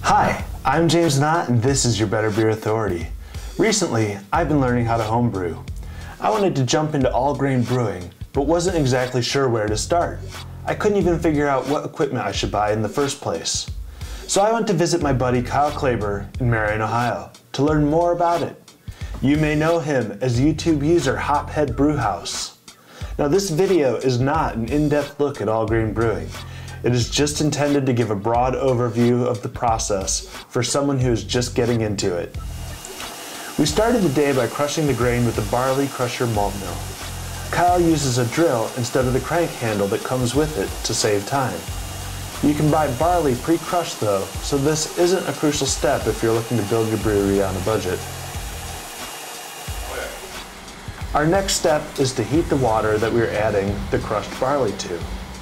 Hi, I'm James Knott and this is your Better Beer Authority. Recently, I've been learning how to homebrew. I wanted to jump into all grain brewing, but wasn't exactly sure where to start. I couldn't even figure out what equipment I should buy in the first place. So I went to visit my buddy Kyle Klaibur in Marion, Ohio, to learn more about it. You may know him as YouTube user hophedbrewhaus. Now this video is not an in-depth look at all grain brewing. It is just intended to give a broad overview of the process for someone who is just getting into it. We started the day by crushing the grain with the Barley Crusher Maltmill. Kyle uses a drill instead of the crank handle that comes with it to save time. You can buy barley pre-crushed though, so this isn't a crucial step if you're looking to build your brewery on a budget. Our next step is to heat the water that we're adding the crushed barley to.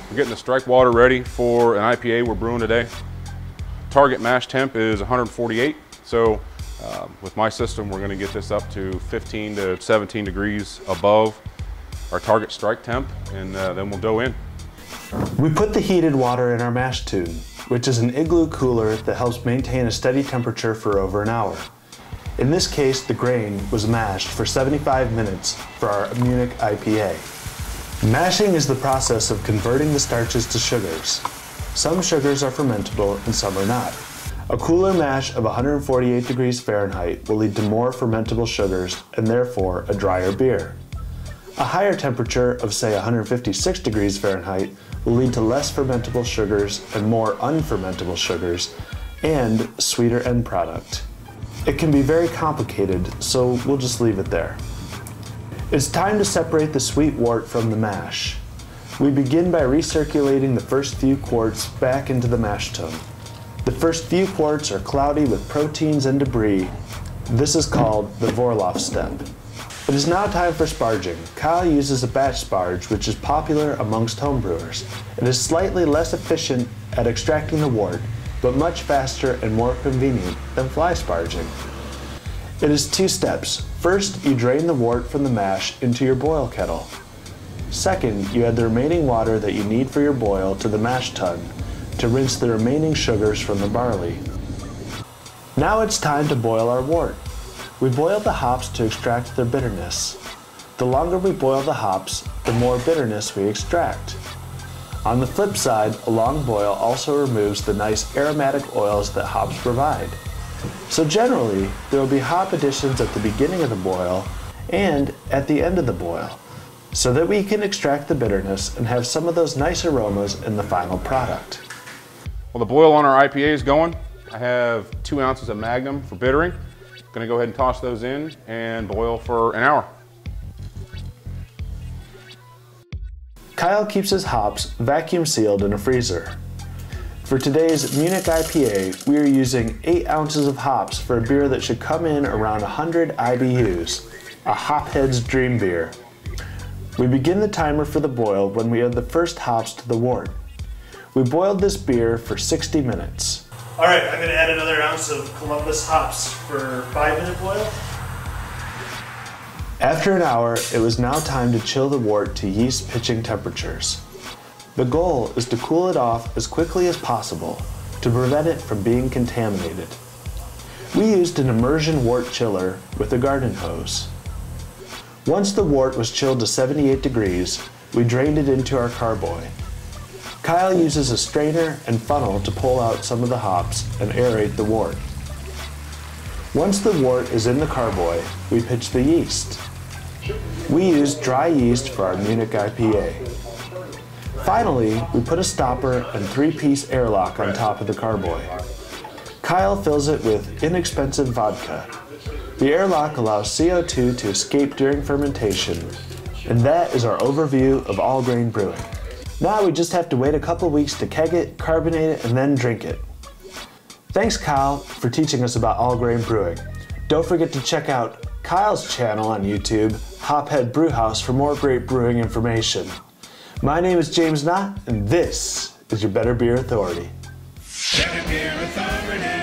We're getting the strike water ready for an IPA we're brewing today. Target mash temp is 148, so with my system we're going to get this up to 15 to 17 degrees above our target strike temp, and then we'll dough in. We put the heated water in our mash tun, which is an igloo cooler that helps maintain a steady temperature for over an hour. In this case, the grain was mashed for 75 minutes for our Munich IPA. Mashing is the process of converting the starches to sugars. Some sugars are fermentable and some are not. A cooler mash of 148 degrees Fahrenheit will lead to more fermentable sugars and therefore a drier beer. A higher temperature of say 156 degrees Fahrenheit will lead to less fermentable sugars and more unfermentable sugars and a sweeter end product. It can be very complicated, so we'll just leave it there. It's time to separate the sweet wort from the mash. We begin by recirculating the first few quarts back into the mash tun. The first few quarts are cloudy with proteins and debris. This is called the Vorlauf step. It is now time for sparging. Kyle uses a batch sparge, which is popular amongst homebrewers. It is slightly less efficient at extracting the wort, but much faster and more convenient than fly-sparging. It is two steps. First, you drain the wort from the mash into your boil kettle. Second, you add the remaining water that you need for your boil to the mash tun to rinse the remaining sugars from the barley. Now it's time to boil our wort. We boil the hops to extract their bitterness. The longer we boil the hops, the more bitterness we extract. On the flip side, a long boil also removes the nice aromatic oils that hops provide. So generally, there will be hop additions at the beginning of the boil and at the end of the boil, so that we can extract the bitterness and have some of those nice aromas in the final product. Well, the boil on our IPA is going. I have 2 ounces of Magnum for bittering. Gonna go ahead and toss those in and boil for an hour. Kyle keeps his hops vacuum sealed in a freezer. For today's Munich IPA, we are using 8 ounces of hops for a beer that should come in around 100 IBUs, a hophead's dream beer. We begin the timer for the boil when we add the first hops to the wort. We boiled this beer for 60 minutes. All right, I'm gonna add another ounce of Columbus hops for 5-minute boil. After an hour, it was now time to chill the wort to yeast pitching temperatures. The goal is to cool it off as quickly as possible to prevent it from being contaminated. We used an immersion wort chiller with a garden hose. Once the wort was chilled to 78 degrees, we drained it into our carboy. Kyle uses a strainer and funnel to pull out some of the hops and aerate the wort. Once the wort is in the carboy, we pitch the yeast. We use dry yeast for our Munich IPA. Finally, we put a stopper and 3-piece airlock on top of the carboy. Kyle fills it with inexpensive vodka. The airlock allows CO2 to escape during fermentation, and that is our overview of all grain brewing. Now we just have to wait a couple weeks to keg it, carbonate it, and then drink it. Thanks, Kyle, for teaching us about all grain brewing. Don't forget to check out Kyle's channel on YouTube, hophedbrewhaus, for more great brewing information. My name is James Knott, and this is your Better Beer Authority. Better Beer Authority.